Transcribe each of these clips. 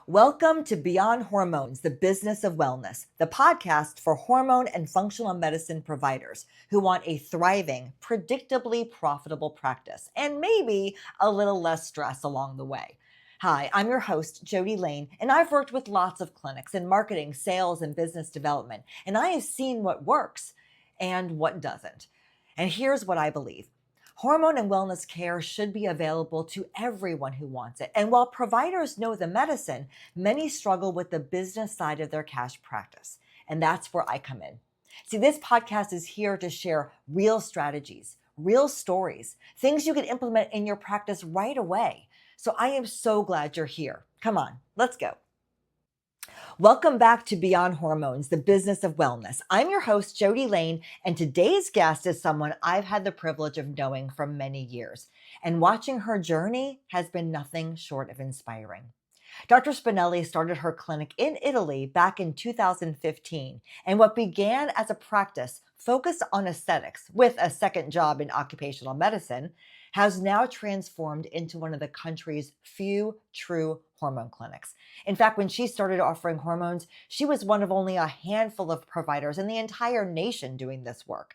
Welcome to Beyond Hormones, the Business of Wellness, the podcast for hormone and functional medicine providers who want a thriving, predictably profitable practice and maybe a little less stress along the way. Hi, I'm your host, Jody Layne, and I've worked with lots of clinics in marketing, sales, and business development, and I have seen what works and what doesn't. And here's what I believe. Hormone and wellness care should be available to everyone who wants it. And while providers know the medicine, many struggle with the business side of their cash practice. And that's where I come in. See, this podcast is here to share real strategies, real stories, things you can implement in your practice right away. So I am so glad you're here. Come on, let's go. Welcome back to Beyond Hormones, the Business of Wellness. I'm your host, Jody Layne, and today's guest is someone I've had the privilege of knowing for many years. And watching her journey has been nothing short of inspiring. Dr. Spinelli started her clinic in Italy back in 2015, and what began as a practice focused on aesthetics with a second job in occupational medicine has now transformed into one of the country's few true hormone clinics. In fact, when she started offering hormones, she was one of only a handful of providers in the entire nation doing this work.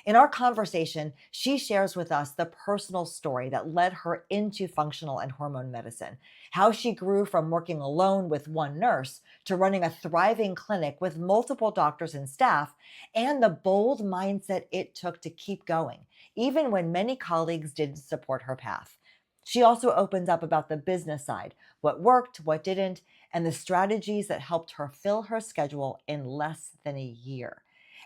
In our conversation, she shares with us the personal story that led her into functional and hormone medicine, how she grew from working alone with one nurse to running a thriving clinic with multiple doctors and staff, and the bold mindset it took to keep going, even when many colleagues didn't support her path. She also opens up about the business side, what worked, what didn't, and the strategies that helped her fill her schedule in less than a year.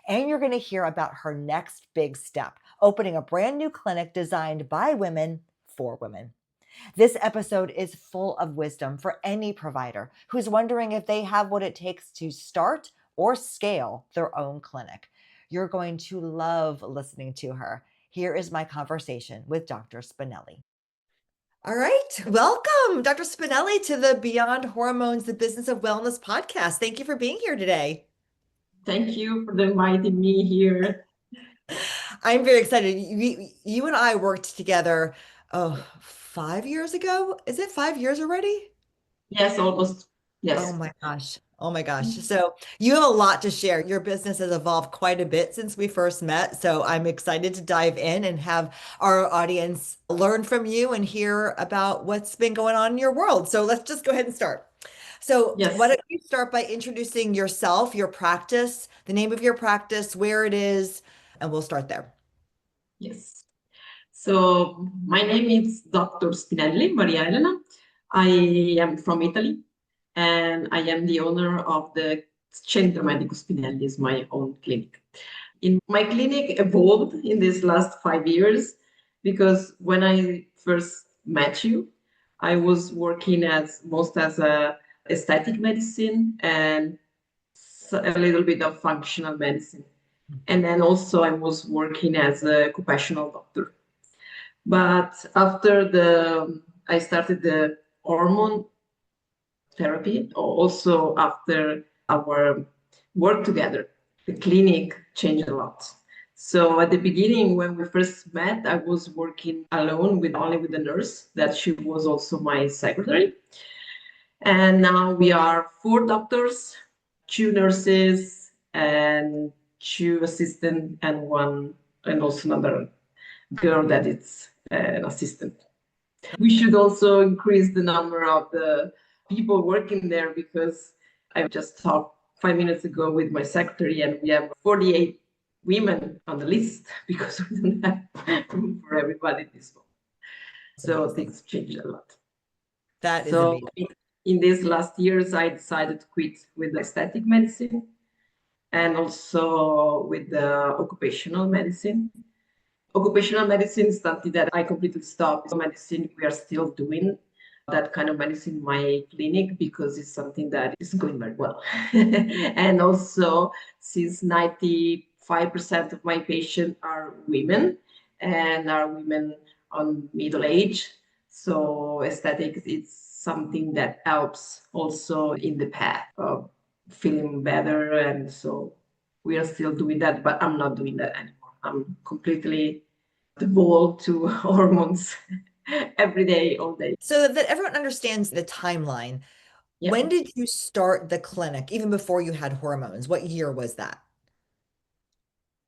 And you're going to hear about her next big step, opening a brand new clinic designed by women for women. This episode is full of wisdom for any provider who's wondering if they have what it takes to start or scale their own clinic. You're going to love listening to her. Here is my conversation with Dr. Spinelli. All right. Welcome, Dr. Spinelli, to the Beyond Hormones, the Business of Wellness podcast. Thank you for being here today. Thank you for inviting me here. I'm very excited. You and I worked together, 5 years ago. Is it 5 years already? Yes, almost. Oh Yes. my gosh. Oh my gosh. So you have a lot to share. Your business has evolved quite a bit since we first met. So I'm excited to dive in and have our audience learn from you and hear about what's been going on in your world. So let's just go ahead and start. So why Yes. don't you start by introducing yourself, your practice, the name of your practice, where it is, and we'll start there. Yes. So my name is Dr. Spinelli, Maria Elena. I am from Italy and I am the owner of the Centro Medico Spinelli, is my own clinic. In my clinic evolved in these last 5 years because when I first met you, I was working as a aesthetic medicine and a little bit of functional medicine. And then also I was working as a occupational doctor. But after I started the hormone therapy, also after our work together, the clinic changed a lot. So at the beginning, when we first met, I was working alone with only with the nurse, that she was also my secretary. And now we are 4 doctors, 2 nurses, and 2 assistants, and also another girl that is an assistant. We should also increase the number of the people working there because I just talked 5 minutes ago with my secretary and we have 48 women on the list because we don't have room for everybody this moment. So things changed a lot. That is So amazing. in these last years, I decided to quit with aesthetic medicine and also with the occupational medicine. Occupational medicine is something that I completely stopped. Medicine, we are still doing that kind of medicine in my clinic because it's something that is going very well. And also, since 95% of my patients are women and are women on middle age, so aesthetics is something that helps also in the path of feeling better. And so we are still doing that, but I'm not doing that anymore. I'm completely devoted to hormones every day, all day. So that everyone understands the timeline. Yeah, When did you start the clinic, even before you had hormones? What year was that?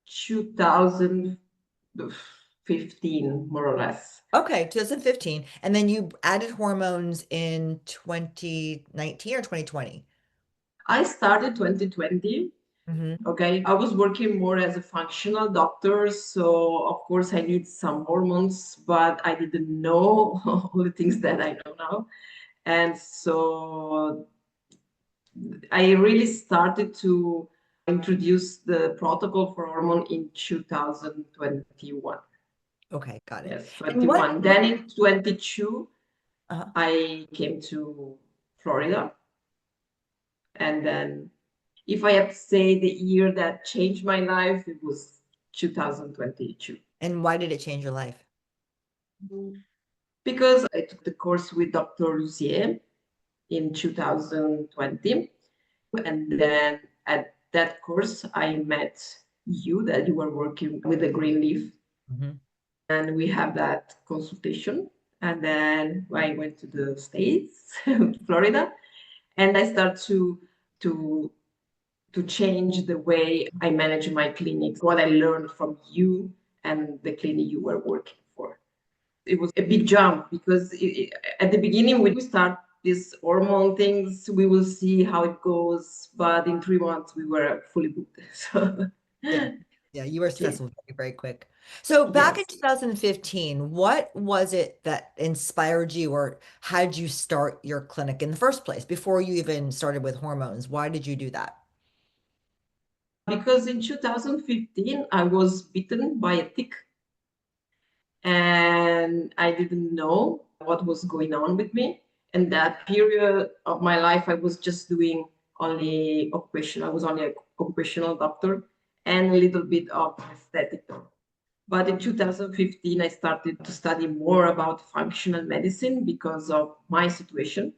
2015, more or less. Okay, 2015. And then you added hormones in 2019 or 2020? I started 2020. Hmm. Okay, I was working more as a functional doctor, so of course I need some hormones, but I didn't know all the things that I know now. And so I really started to introduce the protocol for hormone in 2021. Okay, got it. Yes, And what, 21. Then in 22, uh, I came to Florida. And then if I have to say the year that changed my life, it was 2022. and why did it change your life? Because I took the course with Dr. Lucier in 2020. And then at that course, I met you, that you were working with the green leaf. Hmm. And we have that consultation. And then I went to the States, Florida, and I started to to change the way I manage my clinics, what I learned from you and the clinic you were working for. It was a big jump because at the beginning, when we start these hormone things, we will see how it goes. But in 3 months, we were fully booked. So, Yeah. Yeah, you were yeah, successful very, very quick. So back in yes. 2015, what was it that inspired you or had you start your clinic in the first place before you even started with hormones? Why did you do that? Because in 2015, I was bitten by a tick and I didn't know what was going on with me. And that period of my life, I was just doing only occupational. I was only an occupational doctor and a little bit of aesthetic doctor. But in 2015, I started to study more about functional medicine because of my situation.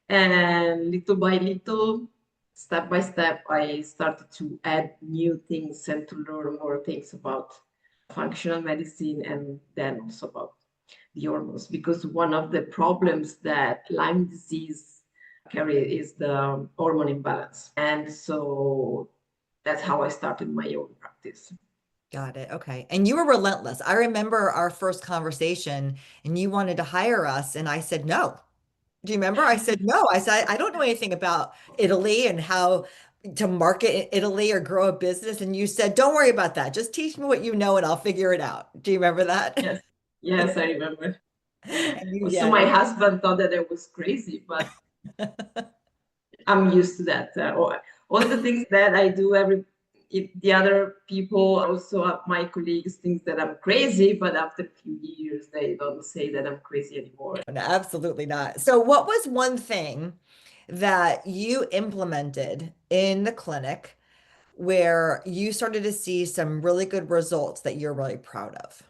And little by little, step by step, I started to add new things and to learn more things about functional medicine and then also about the hormones. Because one of the problems that Lyme disease carry is the hormone imbalance. And so that's how I started my own practice. Got it. Okay. And you were relentless. I remember our first conversation and you wanted to hire us, and I said no. Do you remember? I said no. I said, I don't know anything about Italy and how to market in Italy or grow a business. And you said, don't worry about that. Just teach me what you know and I'll figure it out. Do you remember that? Yes, yes, I remember. And you, So yeah. my husband thought that I was crazy, but I'm used to that. All the things that I do, the other people, also my colleagues, think that I'm crazy, but after a few years, they don't say that I'm crazy anymore. No, absolutely not. So, what was one thing that you implemented in the clinic where you started to see some really good results that you're really proud of?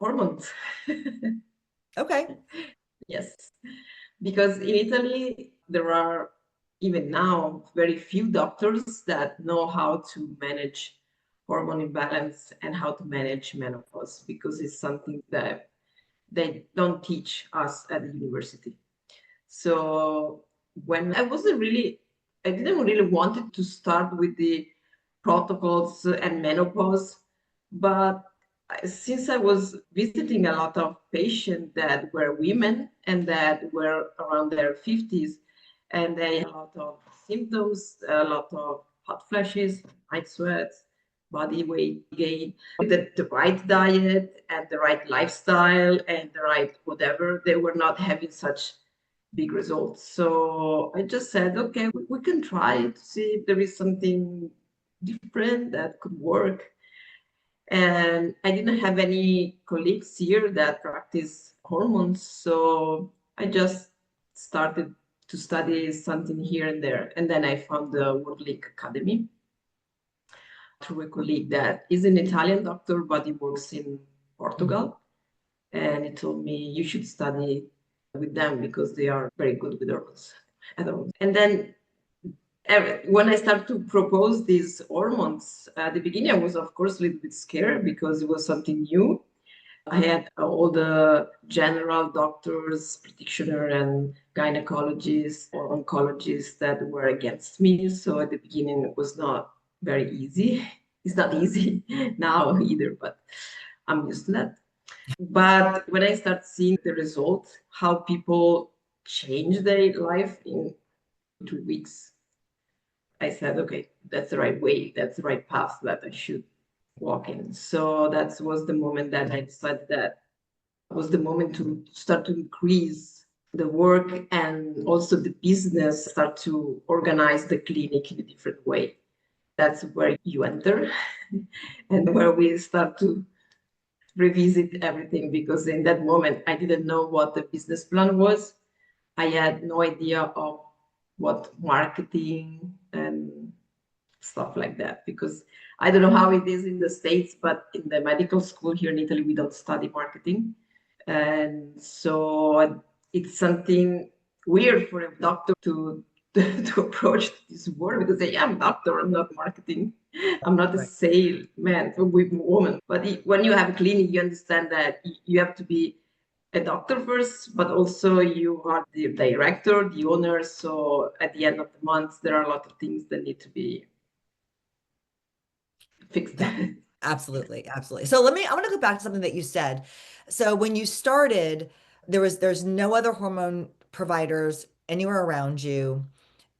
Hormones. Okay. Yes, because in Italy, there are even now very few doctors that know how to manage hormone imbalance and how to manage menopause because it's something that they don't teach us at the university. So when I didn't really wanted to start with the protocols and menopause, but since I was visiting a lot of patients that were women and that were around their 50s, and they had a lot of symptoms, a lot of hot flashes, night sweats, body weight gain, with the right diet and the right lifestyle and the right whatever, they were not having such big results. So I just said, okay, we can try to see if there is something different that could work. And I didn't have any colleagues here that practice hormones. So I just started to study something here and there. And then I found the World League Academy through a colleague that is an Italian doctor, but he works in Mhm. Portugal. And he told me you should study with them because they are very good with hormones. And then when I started to propose these hormones, at the beginning I was of course a little bit scared because it was something new. I had all the general doctors, practitioner and gynecologists or oncologists that were against me. So at the beginning, it was not very easy. It's not easy now either, but I'm used to that. But when I start seeing the results, how people change their life in 2 weeks, I said, okay, that's the right way. That's the right path that I should walk in. So that was the moment that I decided that was the moment to start to increase the work and also the business, start to organize the clinic in a different way. That's where you enter and where we start to revisit everything, because in that moment I didn't know what the business plan was. I had no idea of what marketing and stuff like that, because I don't know how it is in the States, but in the medical school here in Italy, we don't study marketing. And so it's something weird for a doctor to to approach this world, because I am a doctor, I'm not marketing. I'm not a salesman with woman. But when you have a clinic, you understand that you have to be a doctor first, but also you are the director, the owner. So at the end of the month, there are a lot of things that need to be fixed. Absolutely, absolutely. So I want to go back to something that you said. So when you started, there's no other hormone providers anywhere around you.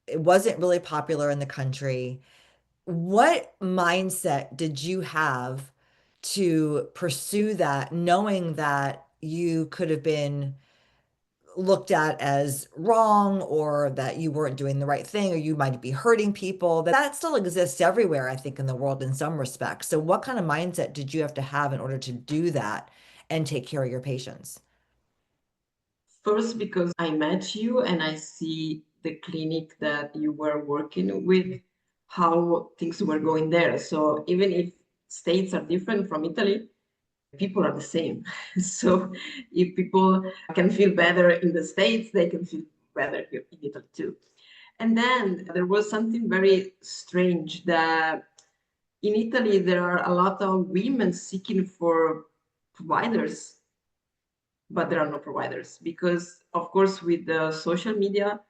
It wasn't really popular in the country. What mindset did you have to pursue that, knowing that you could have been looked at as wrong or that you weren't doing the right thing or you might be hurting people? That still exists everywhere, I think, in the world in some respects. So what kind of mindset did you have to have in order to do that and take care of your patients? First, because I met you and I see the clinic that you were working with, how things were going there. So even if states are different from Italy, people are the same. So if people can feel better in the States, they can feel better here in Italy too. And then there was something very strange that in Italy, there are a lot of women seeking for providers, but there are no providers because, of course, with the social media,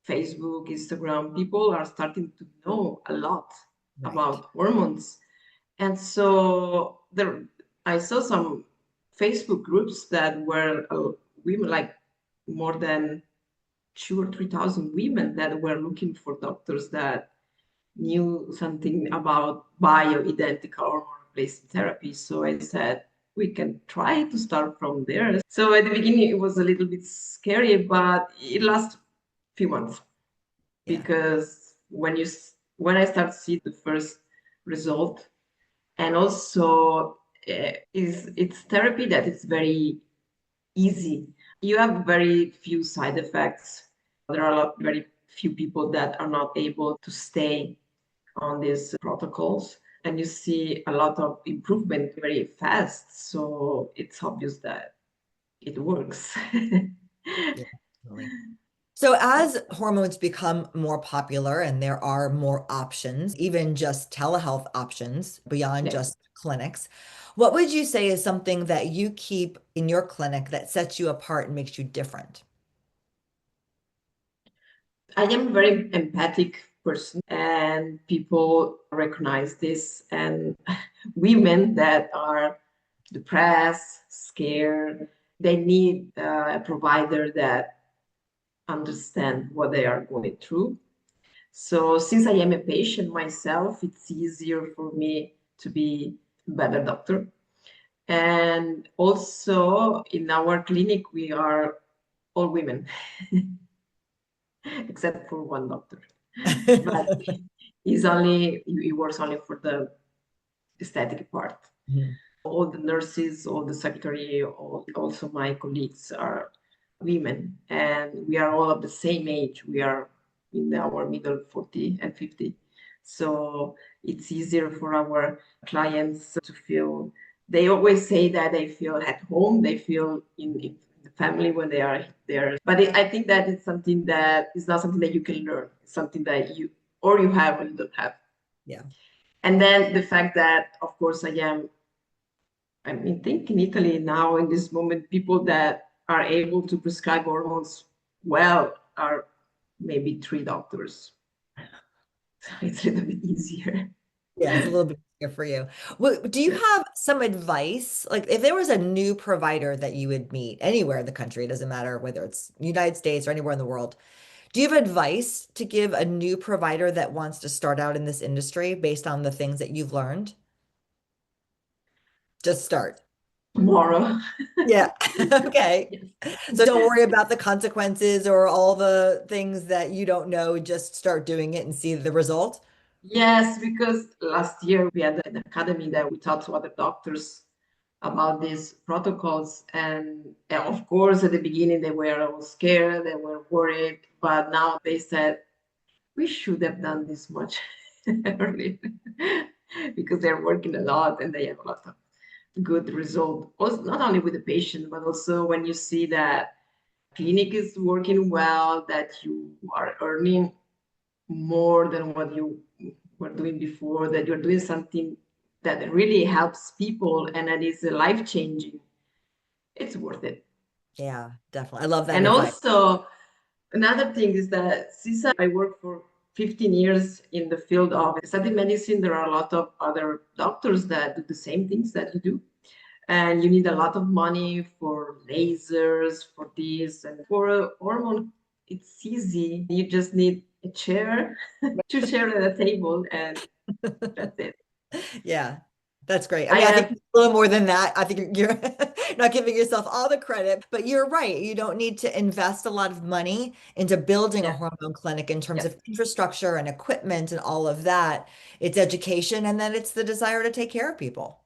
Facebook, Instagram, people are starting to know a lot Right. about hormones. And so I saw some Facebook groups that were women, like more than 2 or 3,000 women that were looking for doctors that knew something about bioidentical hormone replacement therapy. So I said, we can try to start from there. So at the beginning, it was a little bit scary, but it lasted a few months Yeah. because when I start to see the first result, and also it's therapy that is very easy. You have very few side effects. There are very few people that are not able to stay on these protocols, and you see a lot of improvement very fast. So it's obvious that it works. Yeah, definitely. So, as hormones become more popular and there are more options, even just telehealth options beyond Yeah. just clinics, what would you say is something that you keep in your clinic that sets you apart and makes you different? I am a very empathic person, and people recognize this. And women that are depressed, scared, they need a provider that understand what they are going through. So since I am a patient myself, it's easier for me to be a better doctor. And also in our clinic, we are all women, except for one doctor. But he works only for the aesthetic part. Mhm. All the nurses, all the secretary, also my colleagues are women, and we are all of the same age. We are in our middle 40 and 50. So it's easier for our clients to feel, they always say that they feel at home, they feel in the family when they are there. But I think that it's something that is not something that you can learn. It's something that you have or you don't have. Yeah. And then the fact that, of course, I am I mean, think in Italy now, in this moment, people that are able to prescribe hormones well are maybe 3 doctors. So it's a little bit easier. Yeah, it's a little bit easier for you. Well, do you Yeah. have some advice? Like if there was a new provider that you would meet anywhere in the country, it doesn't matter whether it's United States or anywhere in the world. Do you have advice to give a new provider that wants to start out in this industry based on the things that you've learned? Just start. Tomorrow. Yeah. Okay. Yes. So don't worry about the consequences or all the things that you don't know. Just start doing it and see the result. Yes, because last year we had an academy that we taught to other doctors about these protocols. And of course, at the beginning, they were all scared, they were worried, but now they said, we should have done this much earlier because they're working a lot and they have a lot of good result. Also, not only with the patient, but also when you see that clinic is working well, that you are earning more than what you were doing before, that you're doing something that really helps people and that is life changing, it's worth it. Yeah, definitely. I love that And advice. also, another thing is that since I work for 15 years in the field of aesthetic medicine, there are a lot of other doctors that do the same things that you do. And you need a lot of money for lasers, for this, and for a hormone, it's easy. You just need a chair, 2 chairs at a table, and that's it. Yeah, that's great. I I mean, I think have, it's a little more than that. I think you're not giving yourself all the credit, but you're right. You don't need to invest a lot of money into building a yeah, hormone clinic in terms yeah, of infrastructure and equipment and all of that. It's education, and then it's the desire to take care of people.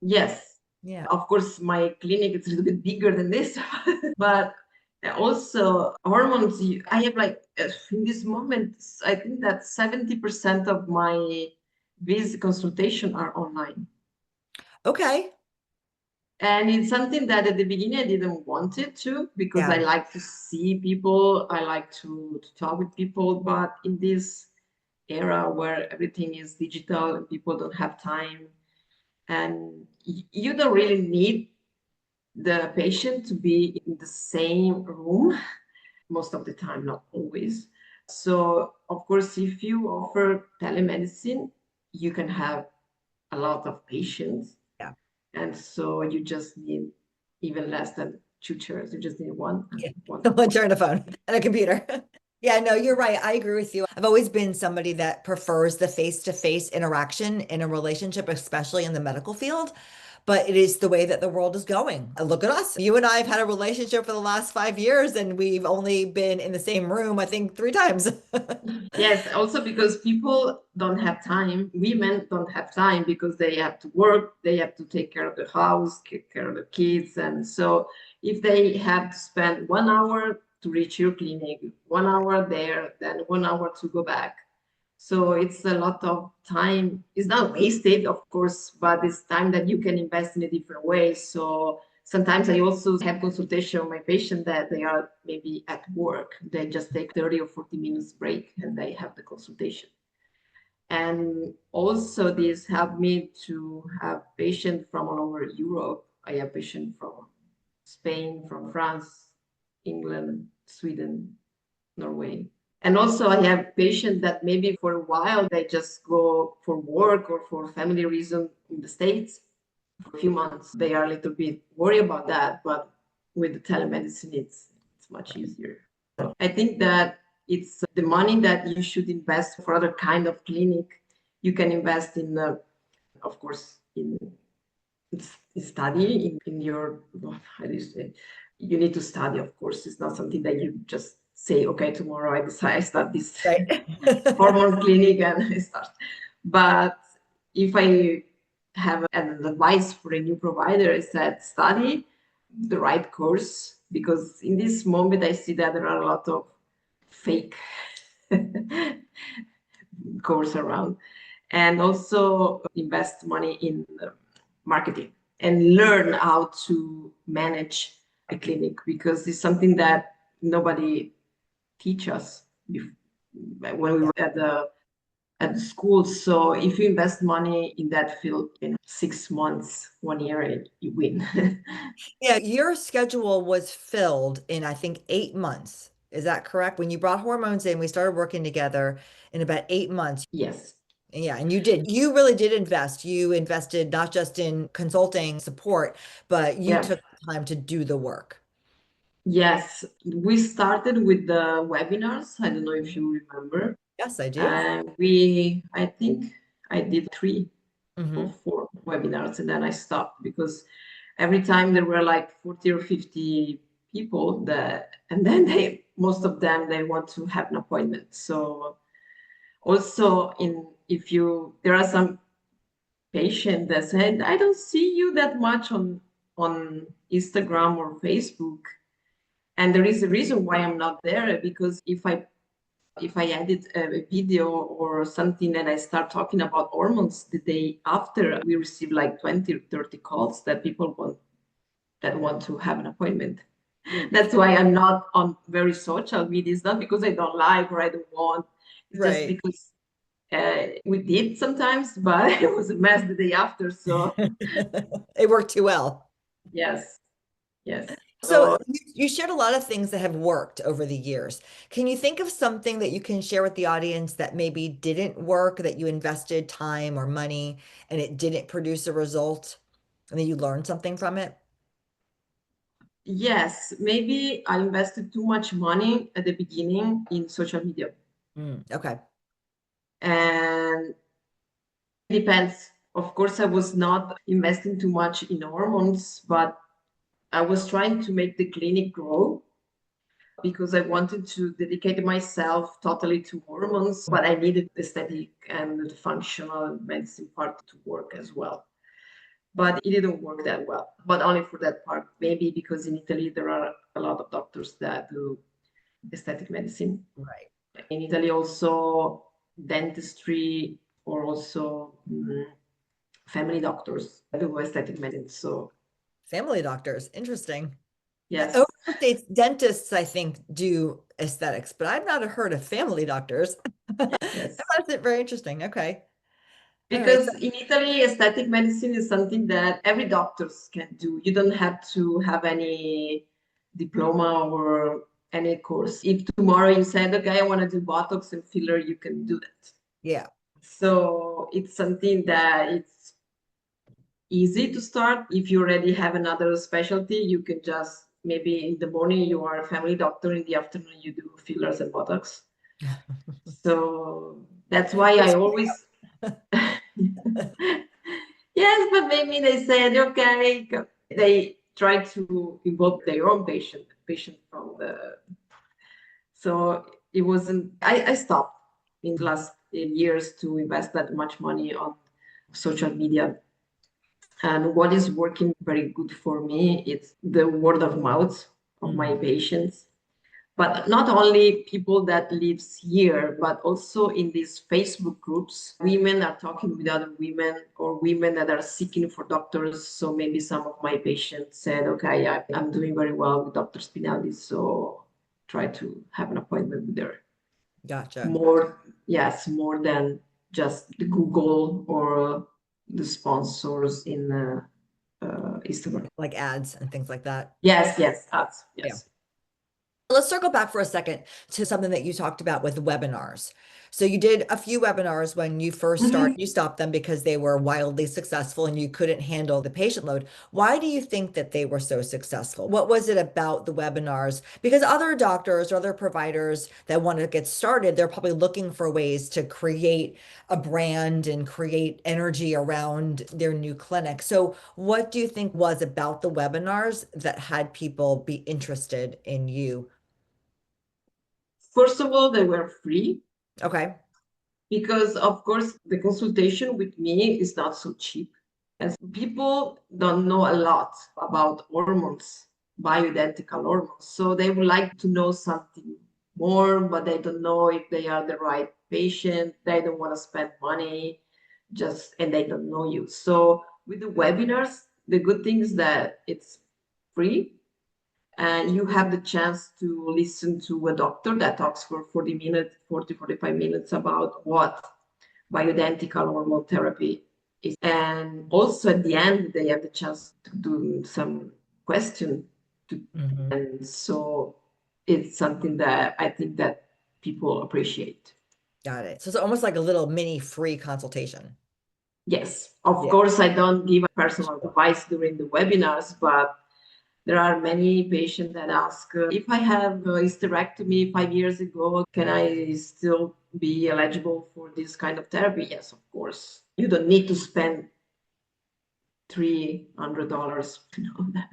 yes. Yeah. Of course, my clinic is a little bit bigger than this, but also hormones. I have like in this moment, I think that 70% of my visit consultation are online. Okay. And it's something that at the beginning I didn't want it to because I Yeah. like to see people, I like to talk with people, but in this era where everything is digital and people don't have time, and you don't really need the patient to be in the same room most of the time, not always. So, of course, if you offer telemedicine, you can have a lot of patients, Yeah. and so you just need even less than 2 chairs. You just need one and Yeah. one. Someone turn a phone and a computer. Yeah, no, you're right. I agree with you. I've always been somebody that prefers the face-to-face interaction in a relationship, especially in the medical field. But it is the way that the world is going. Look at us. You and I have had a relationship for the last 5 years, and we've only been in the same room, I think, 3 times. Yes, also because people don't have time. Women don't have time because they have to work, they have to take care of the house, take care of the kids. And so if they have to spend 1 hour to reach your clinic, 1 hour there, then 1 hour to go back. So it's a lot of time. It's not wasted, of course, but it's time that you can invest in a different way. So sometimes I also have consultation with my patient that they are maybe at work. They just take 30 or 40 minutes break and they have the consultation. And also this helped me to have patients from all over Europe. I have patients from Spain, from France, England, Sweden, Norway. And also I have patients that maybe for a while they just go for work or for family reason in the States for a few months. They are a little bit worried about that, but with the telemedicine, it's much easier. I think that it's the money that you should invest for other kind of clinic. You can invest in, of course, in study in your, how do you say, you need to study, of course. It's not something that you just say, okay, tomorrow I decide I start this Right. hormone clinic and I start. But if I have an advice for a new provider, is that study the right course, because in this moment I see that there are a lot of fake course around, and also invest money in marketing and learn how to manage a clinic, because it's something that nobody teach us when we Yeah. were at the at the school. So if you invest money in that field in 6 months, 1 year, you win. Yeah, your schedule was filled in, I think, 8 months. Is that correct? When you brought hormones in, we started working together in about 8 months. Yes. Yeah, and you did. You really did invest. You invested not just in consulting support, but you Yeah. took time to do the work. Yes. We started with the webinars. I don't know if you remember. Yes, I do. And I think I did 3 or Hmm. 4 webinars and then I stopped because every time there were like 40 or 50 people and then most of them, they want to have an appointment. So also there are some patients that said, I don't see you that much on Instagram or Facebook. And there is a reason why I'm not there, because if I edit a video or something and I start talking about hormones, the day after we receive like 20 or 30 calls that people want to have an appointment. That's why I'm not on very social media. It's not because I don't like or I don't want. It's just Right. because we did sometimes, but it was a mess the day after. So It worked too well. yes, yes. So So you shared a lot of things that have worked over the years. Can you think of something that you can share with the audience that maybe didn't work, that you invested time or money and it didn't produce a result, and then you learned something from it? yes, maybe I invested too much money at the beginning in social media. Okay. And it depends. Of course, I was not investing too much in hormones, but I was trying to make the clinic grow because I wanted to dedicate myself totally to hormones, but I needed the aesthetic and the functional medicine part to work as well. But it didn't work that well, but only for that part, maybe because in Italy there are a lot of doctors that do aesthetic medicine. Right. In Italy, also dentistry or also family doctors do aesthetic medicine. So Family doctors, interesting. yes, Over the States, dentists, I think, do aesthetics, but I've not heard of family doctors. yes. That's very interesting. Okay. All right. Because in Italy, aesthetic medicine is something that every doctors can do. You don't have to have any diploma or any course. If tomorrow you said, okay, I want to do Botox and filler, you can do that. Yeah. So it's something that it's easy to start. If you already have another specialty, you can just maybe in the morning you are a family doctor, in the afternoon you do fillers and Botox. So that's why I always yes, but maybe they said, okay, they try to involve their own patient from the. So it wasn't. I stopped in the last years to invest that much money on social media. And what is working very good for me is the word of mouth of my patients. But not only people that lives here, but also in these Facebook groups, women are talking with other women or women that are seeking for doctors. So maybe some of my patients said, okay, I'm doing very well with Dr. Spinelli, so try to have an appointment with her. Gotcha. More, yes, more than just the Google or the sponsors in Instagram. Like ads and things like that. Yes, yes, ads, Yeah. yes. Let's circle back for a second to something that you talked about with webinars. So you did a few webinars when you first started. Mhm. You stopped them because they were wildly successful and you couldn't handle the patient load. Why do you think that they were so successful? What was it about the webinars? Because other doctors or other providers that want to get started, they're probably looking for ways to create a brand and create energy around their new clinic. So what do you think was about the webinars that had people be interested in you? First of all, they were free Okay. because, of course, the consultation with me is not so cheap. And people don't know a lot about hormones, bioidentical hormones. So they would like to know something more, but they don't know if they are the right patient. They don't want to spend money, and they don't know you. So with the webinars, the good thing is that it's free and you have the chance to listen to a doctor that talks for 40 minutes, 45 minutes about what bioidentical hormone therapy. And also at the end, they have the chance to do some question. And so it's something that I think that people appreciate. Got it. So it's almost like a little mini free consultation. Yes, of Yeah. course, I don't give personal advice during the webinars, but there are many patients that ask if I have a hysterectomy 5 years ago, can I still be eligible for this kind of therapy? Yes, of course. You don't need to spend $300 to know that.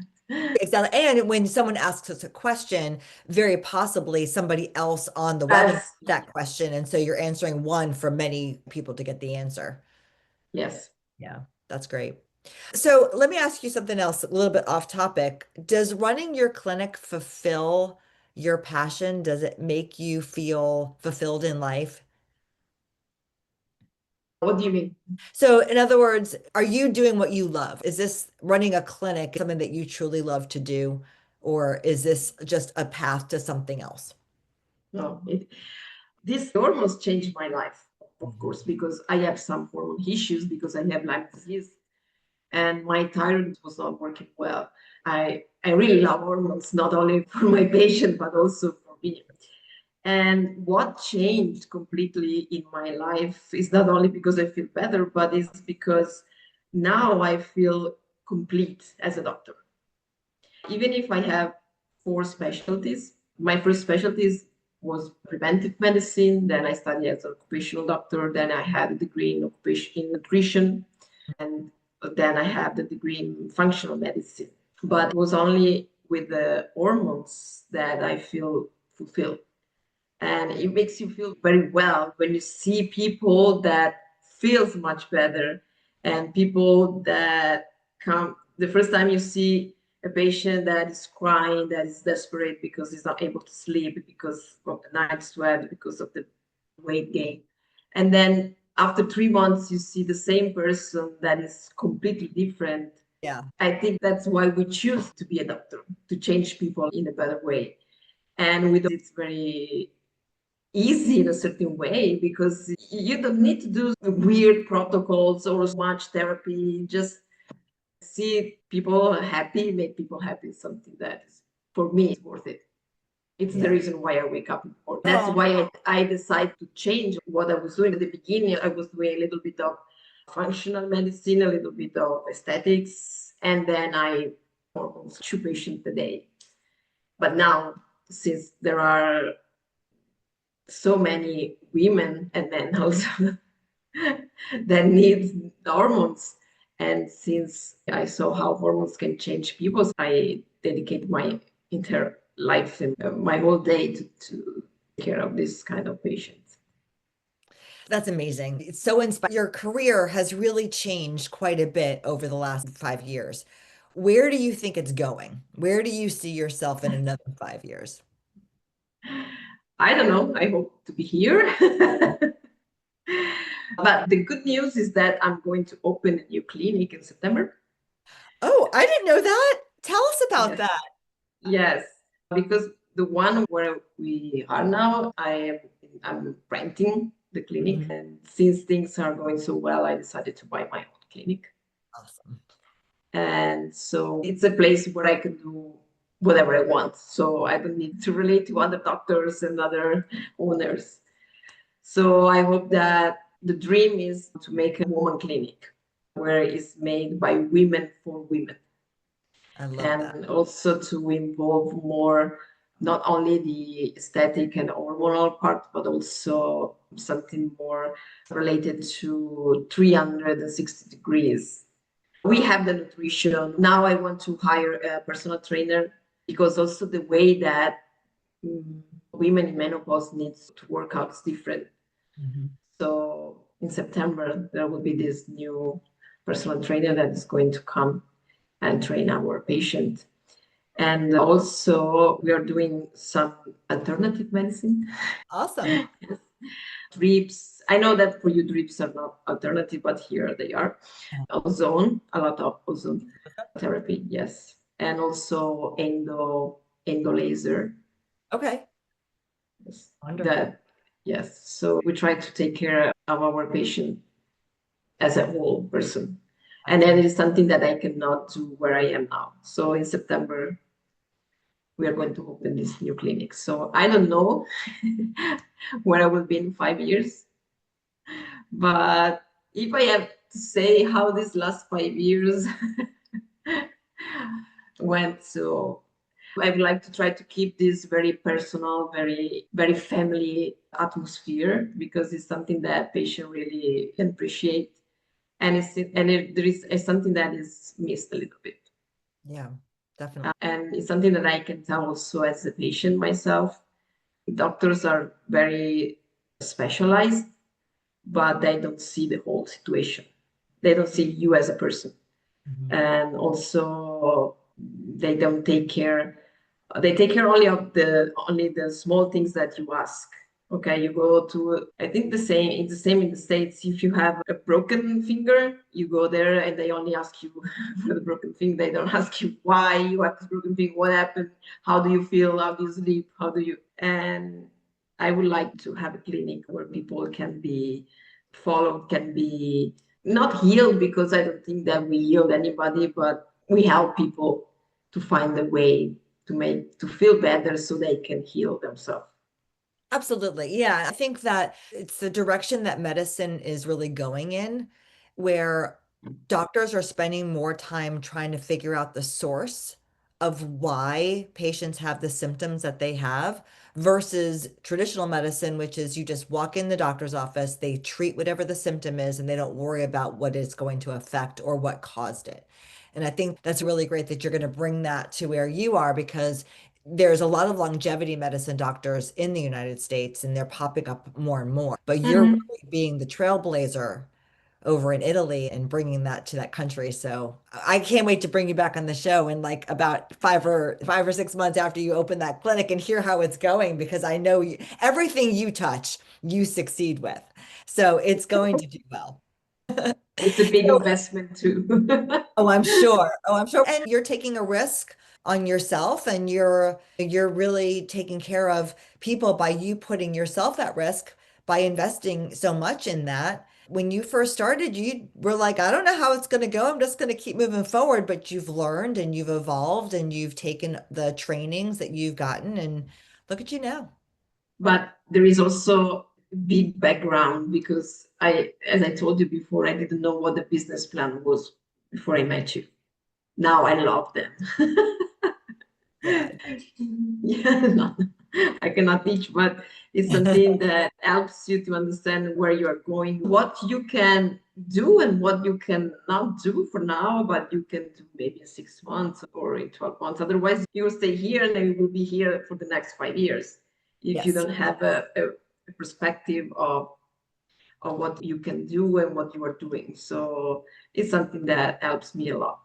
Exactly. And when someone asks us a question, very possibly somebody else on the webinar Yes, asked that question. And so you're answering one for many people to get the answer. yes. Yeah, that's great. So let me ask you something else, a little bit off topic. Does running your clinic fulfill your passion? Does it make you feel fulfilled in life? What do you mean? So, in other words, are you doing what you love? Is this running a clinic something that you truly love to do, or is this just a path to something else? No, this almost changed my life, of Mhm. course, because I have some hormone issues because I have Lyme disease and my thyroid was not working well. I really love hormones, not only for my patient, but also for me. And what changed completely in my life is not only because I feel better, but it's because now I feel complete as a doctor. Even if I have 4 specialties, my first specialties was preventive medicine. Then I studied as an occupational doctor. Then I had a degree in occupation in nutrition, and then I have the degree in functional medicine. But it was only with the hormones that I feel fulfilled. And it makes you feel very well when you see people that feels much better and people that come the first time you see a patient that is crying, that is desperate because he's not able to sleep because of the night sweat, because of the weight gain. And then after 3 months, you see the same person that is completely different. Yeah. I think that's why we choose to be a doctor, to change people in a better way. And with it's very easy in a certain way because you don't need to do weird protocols or much therapy. Just see people happy, make people happy. Something that is, for me, is worth it. It's the Yeah. reason why I wake up in the morning. That's Oh, why I decided to change what I was doing at the beginning. I was doing a little bit of functional medicine, a little bit of aesthetics, and then I almost 2 patients a day. But now, since there are so many women and men also that need hormones. And since I saw how hormones can change people, I dedicate my entire life and my whole day to take care of this kind of patients. that's amazing. It's so inspiring. Your career has really changed quite a bit over the last 5 years. Where do you think it's going? Where do you see yourself in another 5 years? I don't know. I hope to be here. But the good news is that I'm going to open a new clinic in September. Oh, I didn't know that. Tell us about Yes. that. Yes, because the one where we are now, I'm renting the clinic, Mhm. and since things are going so well, I decided to buy my own clinic. Awesome. And so it's a place where I can do whatever I want. So I don't need to relate to other doctors and other owners. So I hope that the dream is to make a woman clinic where it's made by women for women. I love that. And also to involve more not only the aesthetic and hormonal part, but also something more related to 360 degrees. We have the nutrition. Now I want to hire a personal trainer because also the way that women in menopause needs to work out is different. Mhm. So in September, there will be this new personal trainer that is going to come and train our patient. And also, we are doing some alternative medicine. Awesome. Yes. Drips. I know that for you, drips are not alternative, but here they are. Ozone, a lot of ozone therapy, yes. And also endo laser. Okay. Yes. Wonderful. That Yes. So we try to take care of our patient as a whole person. And that is something that I cannot do where I am now. So in September, we are going to open this new clinic. So I don't know where I will be in 5 years. But if I have to say how these last 5 years went, so I would like to try to keep this very personal, very, very family atmosphere because it's something that patient really can appreciate. There is something that is missed a little bit. Yeah, definitely. And it's something that I can tell also as a patient myself. Doctors are very specialized, but they don't see the whole situation. They don't see you as a person. Mhm. And also they don't take care, they take care only of the small things that you ask. Okay, you go to, I think the same in the States. If you have a broken finger, you go there and they only ask you for the broken finger. They don't ask you why you have this broken finger, what happened, how do you feel, how do you sleep, how do you, and I would like to have a clinic where people can be followed, can be not healed, because I don't think that we heal anybody, but we help people to find a way to feel better so they can heal themselves. Absolutely. Yeah. I think that it's the direction that medicine is really going in, where doctors are spending more time trying to figure out the source of why patients have the symptoms that they have versus traditional medicine, which is you just walk in the doctor's office, they treat whatever the symptom is, and they don't worry about what it's going to affect or what caused it. And I think that's really great that you're going to bring that to where you are because there's a lot of longevity medicine doctors in the United States and they're popping up more and more. But you're Mhm. really being the trailblazer over in Italy and bringing that to that country. So I can't wait to bring you back on the show in like about 5 or 6 months after you open that clinic and hear how it's going because I know everything you touch, you succeed with. So it's going to do well. It's a big So investment too. oh, I'm sure. Oh, I'm sure. And you're taking a risk on yourself and you're really taking care of people by you putting yourself at risk by investing so much in that. When you first started, you were like, I don't know how it's going to go. I'm just going to keep moving forward. But you've learned and you've evolved and you've taken the trainings that you've gotten and look at you now. But there is also big background because as I told you before, I didn't know what the business plan was before I met you. Now I love them. Yeah. Yeah, no, I cannot teach, but it's something that helps you to understand where you are going, what you can do and what you cannot do for now, but you can do maybe in 6 months or in 12 months. Otherwise, you will stay here and then you will be here for the next 5 years if you Yes. don't have a perspective of what you can do and what you are doing. So it's something that helps me a lot.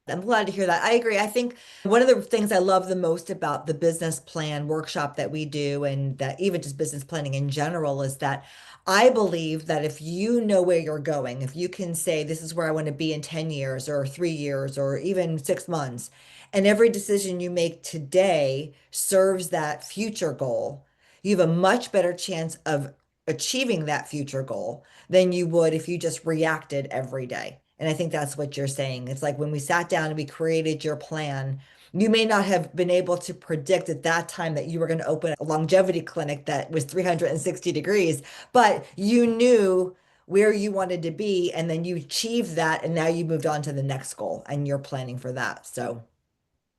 I'm glad to hear that. I agree. I think one of the things I love the most about the business plan workshop that we do, and that even just business planning in general, is that I believe that if you know where you're going, if you can say, this is where I want to be in 10 years or 3 years or even 6 months, and every decision you make today serves that future goal, you have a much better chance of achieving that future goal than you would if you just reacted every day. And I think that's what you're saying. It's like when we sat down and we created your plan, you may not have been able to predict at that time that you were going to open a longevity clinic that was 360 degrees, but you knew where you wanted to be and then you achieved that and now you moved on to the next goal and you're planning for that. So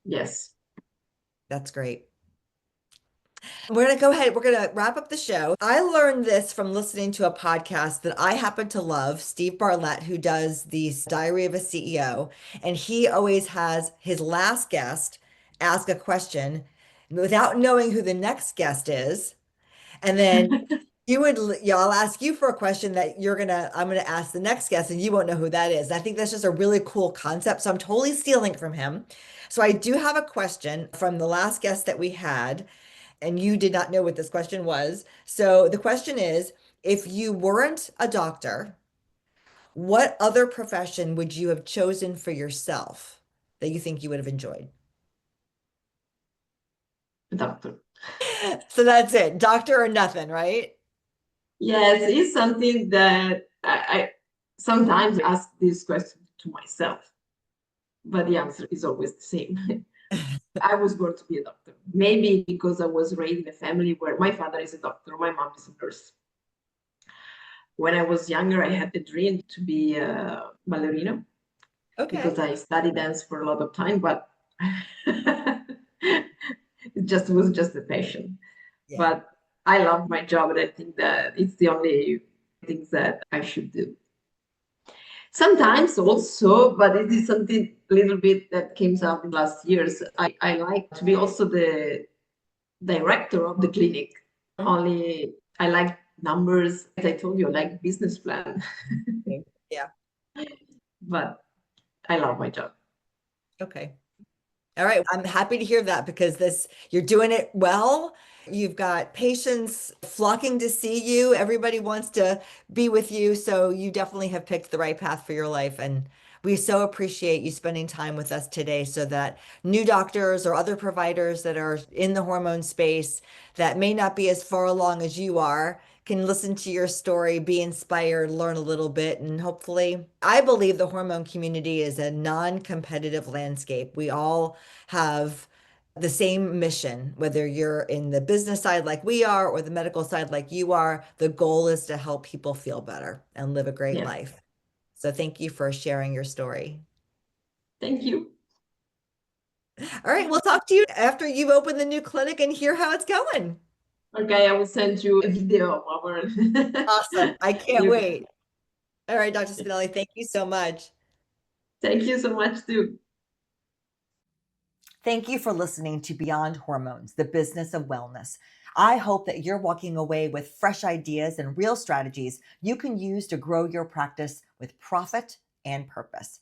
Yes. that's great. We're going to go ahead. We're going to wrap up the show. I learned this from listening to a podcast that I happen to love, Steve Bartlett, who does the Diary of a CEO. And he always has his last guest ask a question without knowing who the next guest is. And then I'll ask you for a question that I'm gonna ask the next guest, and you won't know who that is. I think that's just a really cool concept. So I'm totally stealing it from him. So I do have a question from the last guest that we had, and you did not know what this question was. So the question is, if you weren't a doctor, what other profession would you have chosen for yourself that you think you would have enjoyed? Doctor. So that's it, doctor or nothing, right? Yes, it's something that I sometimes ask this question to myself, but the answer is always the same. I was born to be a doctor. Maybe because I was raised in a family where my father is a doctor, my mom is a nurse. When I was younger, I had the dream to be a ballerina because Okay. I studied dance for a lot of time, but it just was just a passion. Yeah. But I love my job, and I think that it's the only things that I should do. Sometimes also, but it is something a little bit that came out in last years. I like to be also the director of the clinic. Only I like numbers. As I told you, I like business plan, Yeah. but I love my job. Okay. All right. I'm happy to hear that because you're doing it well. You've got patients flocking to see you. Everybody wants to be with you. So you definitely have picked the right path for your life. And we so appreciate you spending time with us today so that new doctors or other providers that are in the hormone space that may not be as far along as you are can listen to your story, be inspired, learn a little bit, and hopefully, I believe the hormone community is a non-competitive landscape. We all have the same mission, whether you're in the business side like we are or the medical side like you are. The goal is to help people feel better and live a great Yes. life. So thank you for sharing your story. Thank you. All right, we'll talk to you after you've opened the new clinic and hear how it's going. Okay, I will send you a video of our Awesome. I can't new. wait. All right, Dr. Spinelli, thank you so much. Thank you so much too. Thank you for listening to Beyond Hormones, the business of wellness. I hope that you're walking away with fresh ideas and real strategies you can use to grow your practice with profit and purpose.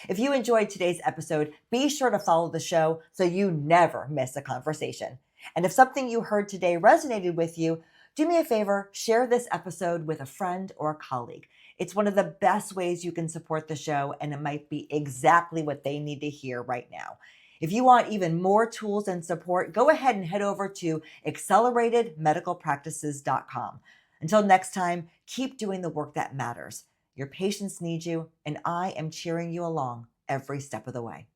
If you enjoyed today's episode, be sure to follow the show so you never miss a conversation. And if something you heard today resonated with you, do me a favor, share this episode with a friend or a colleague. It's one of the best ways you can support the show, and it might be exactly what they need to hear right now. If you want even more tools and support, go ahead and head over to acceleratedmedicalpractices.com. Until next time, keep doing the work that matters. Your patients need you, and I am cheering you along every step of the way.